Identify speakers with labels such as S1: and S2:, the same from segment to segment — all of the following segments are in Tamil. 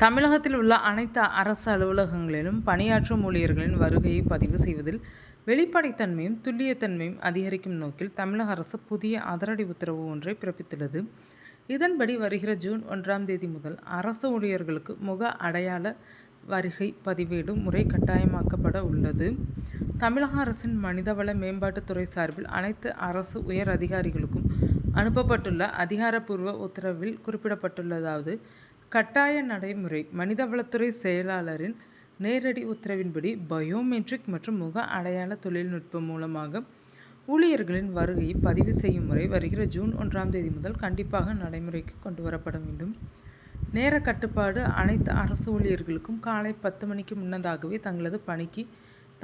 S1: தமிழகத்தில் உள்ள அனைத்து அரசு அலுவலகங்களிலும் பணியாற்றும் ஊழியர்களின் வருகையை பதிவு செய்வதில் வெளிப்படைத்தன்மையும் துல்லியத்தன்மையும் அதிகரிக்கும் நோக்கில் தமிழக அரசு புதிய அதிரடி உத்தரவு ஒன்றை பிறப்பித்துள்ளது. இதன்படி வருகிற ஜூன் 1ஆம் தேதி முதல் அரசு ஊழியர்களுக்கு முக அடையாள வருகை பதிவேடு முறை கட்டாயமாக்கப்பட உள்ளது. தமிழக அரசின் மனிதவள மேம்பாட்டுத்துறை சார்பில் அனைத்து அரசு உயர் அதிகாரிகளுக்கும் அனுப்பப்பட்டுள்ள அதிகாரப்பூர்வ உத்தரவில் குறிப்பிடப்பட்டுள்ளதாவது: கட்டாய நடைமுறை மனிதவளத்துறை செயலாளரின் நேரடி உத்தரவின்படி பயோமெட்ரிக் மற்றும் முக அடையாள தொழில்நுட்பம் மூலமாக ஊழியர்களின் வருகையை பதிவு செய்யும் முறை வருகிற ஜூன் 1ஆம் தேதி முதல் கண்டிப்பாக நடைமுறைக்கு கொண்டு வரப்பட வேண்டும். நேர கட்டுப்பாடு: அனைத்து அரசு ஊழியர்களுக்கும் காலை 10 மணிக்கு முன்னதாகவே தங்களது பணிக்கு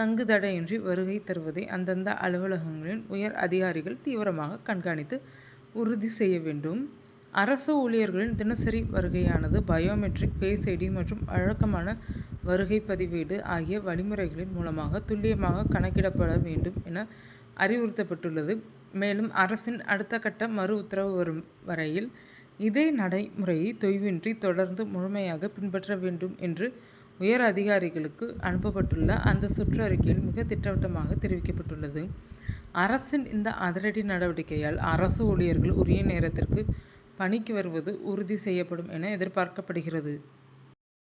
S1: தங்குதடையின்றி வருகை தருவதை அந்தந்த அலுவலகங்களின் உயர் அதிகாரிகள் தீவிரமாக கண்காணித்து உறுதி செய்ய வேண்டும். அரசு ஊழியர்களின் தினசரி வருகையானது பயோமெட்ரிக், ஃபேஸ் ஐடி மற்றும் வழக்கமான வருகை பதிவேடு ஆகிய வழிமுறைகளின் மூலமாக துல்லியமாக கணக்கிடப்பட வேண்டும் என அறிவுறுத்தப்பட்டுள்ளது. மேலும் அரசின் அடுத்த கட்ட மறு உத்தரவு வரும் வரையில் இதே நடைமுறையை தொய்வின்றி தொடர்ந்து முழுமையாக பின்பற்ற வேண்டும் என்று உயர் அதிகாரிகளுக்கு அனுப்பப்பட்டுள்ள அந்த சுற்றறிக்கையில் மிக திட்டவட்டமாக தெரிவிக்கப்பட்டுள்ளது. அரசின் இந்த அதிரடி நடவடிக்கையால் அரசு ஊழியர்கள் உரிய நேரத்திற்கு பணிக்கு வருவது உறுதி செய்யப்படும் என எதிர்பார்க்கப்படுகிறது.